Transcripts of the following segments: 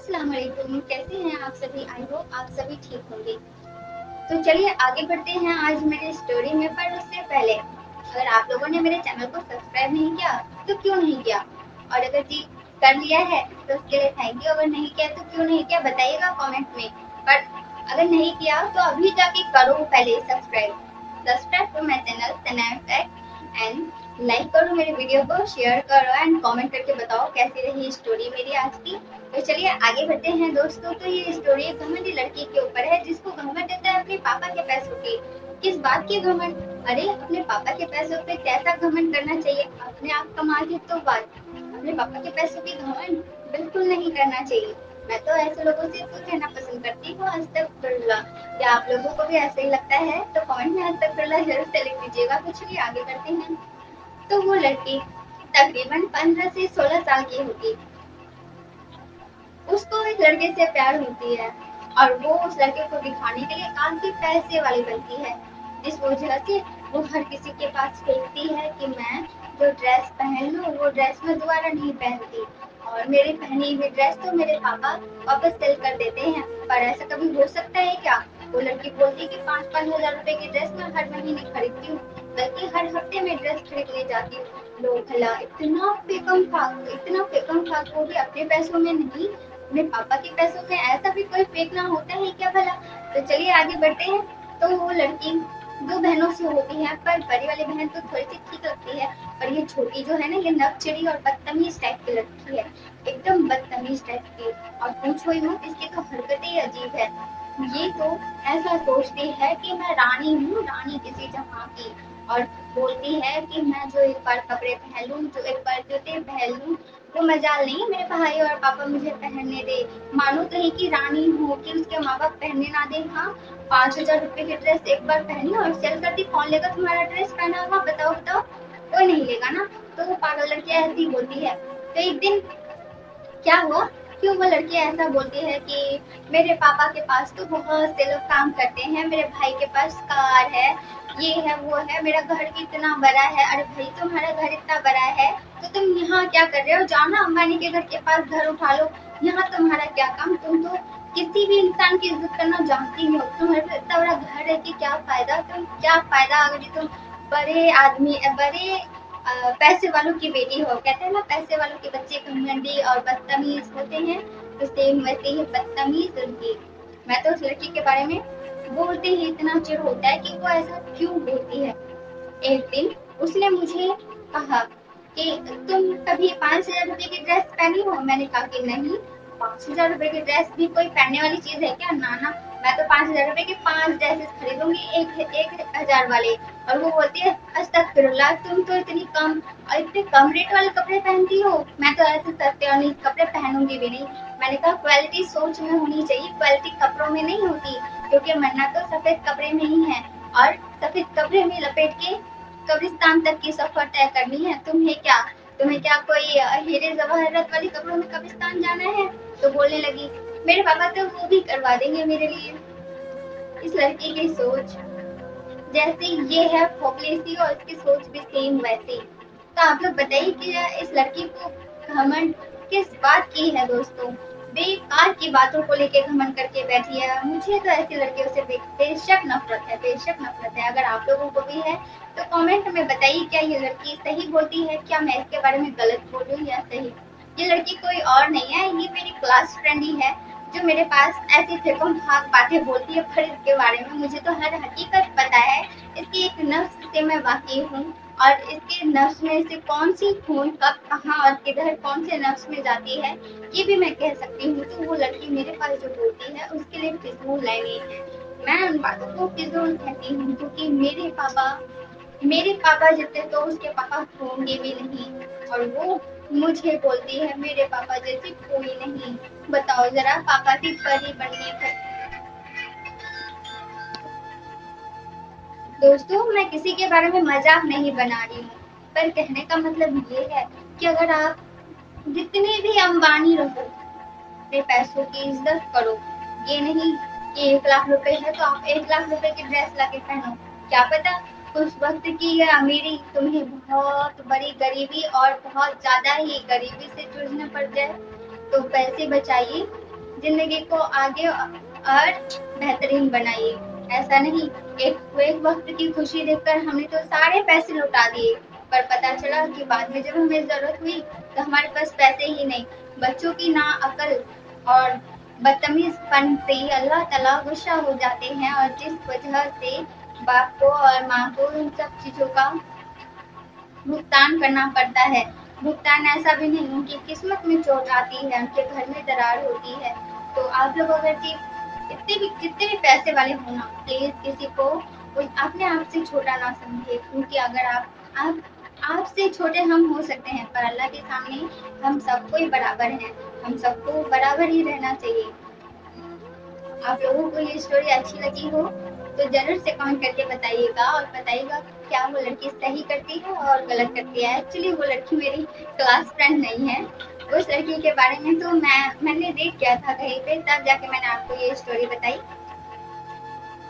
अस्सलाम वालेकुम, कैसे हैं आप सभी? आई होप आप सभी ठीक होंगे। तो चलिए आगे बढ़ते हैं आज मेरी स्टोरी में। पर उससे पहले अगर आप लोगों ने मेरे चैनल को सब्सक्राइब नहीं किया तो क्यों नहीं किया, और अगर जी कर लिया है तो उसके लिए थैंक यू। अगर नहीं किया तो क्यों नहीं किया बताइएगा कमेंट में। पर अगर नहीं किया तो अभी जाके करो पहले subscribe to my channel Sanaya fact and like करो मेरे वीडियो को, शेयर करो एंड कमेंट करके बताओ कैसी रही स्टोरी मेरी आज की। तो चलिए आगे बढ़ते हैं दोस्तों। तो ये स्टोरी एक घमंडी लड़की के ऊपर है जिसको घमंड रहता है अपने पापा के पैसों के। किस बात की घमंड? अरे अपने पापा के पैसों पे कैसा घमंड करना चाहिए? अपने आप कमा के तो बात, अपने पापा के पैसों की घमंड बिल्कुल नहीं करना चाहिए। मैं तो ऐसे लोगों से दूर रहना पसंद करती हूँ। अस्तगफिरुल्लाह। क्या आप लोगों को भी ऐसे ही लगता है? तो कमेंट में अस्तगफिरुल्लाह जरूर से लिख दीजिएगा। कुछ भी आगे करते हैं। तो वो लड़की तकरीबन 15 से 16 साल की होगी। उसको एक लड़के से प्यार होती है और वो उस लड़के को दिखाने के लिए काफी पैसे वाली बनती है, जिस वजह से वो हर किसी के पास फेंकती है कि मैं जो ड्रेस पहन लूं वो ड्रेस मैं दोबारा नहीं पहनती, और मेरी पहनी हुई ड्रेस तो मेरे पापा वापस सेल कर देते हैं। पर ऐसा कभी हो सकता है क्या? वो लड़की बोलती कि 5-5 हजार रुपए की ड्रेस मैं हर महीने खरीदती हूँ, बल्कि हर हफ्ते में ड्रेस खरीदने जाती हूँ। लो भला, इतना फेकम फाक, वो भी अपने पैसों में नहीं, अपने पापा के पैसों में। ऐसा भी कोई फेंकना होता है क्या भला? तो चलिए आगे बढ़ते हैं। तो वो लड़की दो बहनों से होती है, पर बड़ी वाली बहन तो थोड़ी सी ठीक लगती है, पर ये छोटी जो है ना, ये नकचड़ी और बदतमीज टाइप की लड़की है, एकदम बदतमीज टाइप की। और पूछो ही मत, इसकी तो हरकतें ही अजीब है। ये तो ऐसा सोचती है कि मैं रानी हूँ, रानी किसी जहाँ की, और बोलती है कि मैं जो एक बार कपड़े पहन लूँ, जो एक बार जूते पहन लूँ, वो मजाल नहीं मेरे भाई और पापा मुझे पहनने दे। मानो कहीं की रानी हो कि उसके माँ बाप पहनने ना दे। हाँ, 5,000 रुपए की ड्रेस एक बार पहनी और सेल कर दी, कौन लेगा तुम्हारा ड्रेस पहना हुआ? बताओ बताओ, कोई नहीं लेगा ना। तो वो पागल लड़की ऐसी बोलती है। तो एक दिन क्या हुआ, क्यों वो लड़की ऐसा बोलती है कि मेरे पापा के पास तो बहुत से लोग काम करते हैं, मेरे भाई के पास कार है, ये है वो है, मेरा घर भी इतना बड़ा है। अरे भाई तुम्हारा घर इतना बड़ा है तो तुम यहाँ क्या कर रहे हो? जाओ ना अंबानी के घर के पास घर उठा लो, यहाँ तुम्हारा क्या काम? तुम तो किसी भी इंसान की इज्जत करना जानती हो, तुम्हारे पास इतना बड़ा घर है कि क्या फायदा? तुम क्या फायदा अगर तुम बड़े आदमी, बड़े पैसे वालों की बेटी हो। कहते हैं ना, पैसे वालों के बच्चे घमंडी और बदतमीज होते हैं, तो सेम वैसे ही बदतमीज लड़की। मैं तो उस लड़की के बारे में बोलते ही इतना चिढ़ होता है कि वो ऐसा क्यों बोलती है। एक दिन उसने मुझे कहा कि तुम कभी 5,000 रुपए की ड्रेस पहनी हो? मैंने कहा कि नहीं, 5,000 रुपए की ड्रेस भी कोई पहनने वाली चीज है क्या? नाना, मैं तो 5,000 रुपए की 5 ड्रेसेस खरीदूंगी, एक 1,000 वाले। और वो बोलती है अस्तगफिरुल्लाह, तुम तो इतनी कम और इतने कम रेट वाले कपड़े पहनती हो, मैं तो ऐसे सस्ते और नीच कपड़े पहनूंगी भी नहीं। मैंने कहा क्वालिटी सोच में होनी चाहिए, क्वालिटी कपड़ों में नहीं होती, क्योंकि मरना तो सफेद कपड़े में ही है, और सफेद कपड़े में लपेट के कब्रिस्तान तक की सफर तय करनी है। तुम्हें क्या कोई हीरे जवाहरात वाले कपड़ों में कब्रिस्तान जाना है? तो बोलने लगी मेरे पापा तो वो भी करवा देंगे मेरे लिए। इस लड़की की सोच जैसे ये है खोखली सी, और इसकी सोच भी सेम वैसी। तो आप लोग बताइए कि इस लड़की को घमंड किस बात की है दोस्तों? बेकार की बातों को लेके घमंड करके बैठी है। मुझे तो ऐसी लड़कियों से बेशक नफरत है, बेशक नफरत है। अगर आप लोगों को भी है तो कमेंट में बताइए, क्या ये लड़की सही बोलती है, क्या मैं इसके बारे में गलत बोल रही हूँ या सही? ये लड़की कोई और नहीं है, ये मेरी क्लास फ्रेंड ही है, जो मेरे पास ऐसी फेंकम फाक बातें बोलती है। पर इसके बारे में मुझे तो हर हकीकत पता है। इसकी एक नफ्स से मैं वाकिफ हूँ, और इसके नफ्स में से कौन सी खून कब कहाँ और किधर कौन से नफ्स में जाती है ये भी मैं कह सकती हूँ। तो वो लड़की मेरे पास जो बोलती है उसके लिए फिजूल लाइनें हैं। मैं उन बातों को फिजूल कहती हूँ, क्योंकि मेरे पापा जितने तो उसके पापा होंगे भी नहीं, और वो मुझे बोलती है मेरे पापा जैसी कोई नहीं। बताओ जरा, पापा की परी बनने पर। दोस्तों मैं किसी के बारे में मजाक नहीं बना रही हूँ, पर कहने का मतलब ये है कि अगर आप जितने भी अंबानी रहो, अपने पैसों की इज्जत करो। ये नहीं कि 1 लाख रुपए है तो आप 1 लाख रुपए की ड्रेस लाके पहनो। क्या पता उस वक्त की ये अमीरी तुम्हें बहुत बड़ी गरीबी और बहुत ज्यादा ही गरीबी से जूझना पड़ जाए। तो पैसे बचाइए, जिंदगी को आगे और बेहतरीन बनाइए। ऐसा नहीं, एक वक्त की खुशी देखकर हमने तो सारे पैसे लुटा दिए, पर पता चला कि बाद में जब हमें जरूरत हुई तो हमारे पास पैसे ही नहीं। बच्चों की नाअक्ल और बदतमीजपन से ही अल्लाह ताला गुस्सा हो जाते हैं, और जिस वजह से बाप को और माँ को इन सब चीजों का भुगतान करना पड़ता है। भुगतान ऐसा भी नहीं, उनकी किस्मत में चोट आती है, उनके घर में दरार होती है। तो आप लोग अगर जितने भी पैसे वाले हो ना, प्लीज किसी को अपने आप से छोटा ना समझे, क्योंकि अगर आप आपसे छोटे हम हो सकते हैं, पर अल्लाह के सामने हम सबको ही बराबर हैं। हम सबको बराबर ही रहना चाहिए। आप लोगों को ये स्टोरी अच्छी लगी हो तो जरूर से कमेंट करके बताइएगा, और बताइएगा क्या वो लड़की सही करती है और गलत करती है। एक्चुअली वो लड़की मेरी क्लास फ्रेंड नहीं है। उस लड़की के बारे में तो मैंने देख किया था कहीं पे, तब जाके मैंने आपको ये स्टोरी बताई।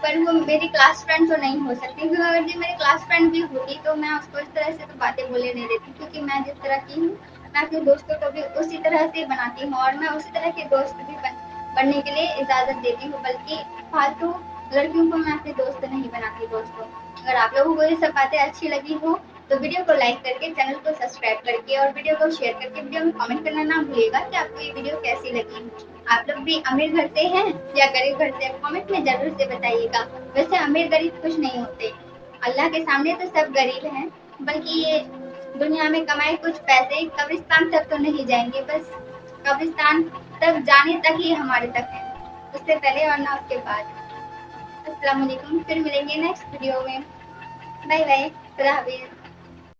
पर वो मेरी क्लास फ्रेंड तो नहीं हो सकती, क्योंकि अगर ये मेरी क्लास फ्रेंड भी होती तो मैं उसको इस तरह से तो बातें बोले नहीं देती, क्योंकि मैं जिस तरह की हूँ मैं अपने दोस्तों को भी उसी तरह से बनाती हूँ, और मैं उसी तरह के दोस्त भी बनने के लिए इजाजत देती हूँ, बल्कि फालतू लड़कियों को मैं अपने दोस्त नहीं बनाती। दोस्तों, अगर आप लोगों को ये सब बातें अच्छी लगी हो तो वीडियो को लाइक करके, चैनल को सब्सक्राइब करके और वीडियो को शेयर करके वीडियो में कमेंट करना ना भूलिएगा कि आपको ये वीडियो कैसी लगी। आप लोग भी अमीर घर से हैं या गरीब घर से, कमेंट में जरूर से बताइएगा। वैसे अमीर गरीब कुछ नहीं होते, अल्लाह के सामने तो सब गरीब हैं, बल्कि ये दुनिया में कमाए कुछ पैसे कब्रिस्तान तक तो नहीं जाएंगे, बस कब्रिस्तान तक जाने तक ही हमारे तक है, उससे पहले और ना उसके बाद। अस्सलाम वालेकुम, फिर मिलेंगे नेक्स्ट वीडियो में। बाय बाय, खुदा हाफिज।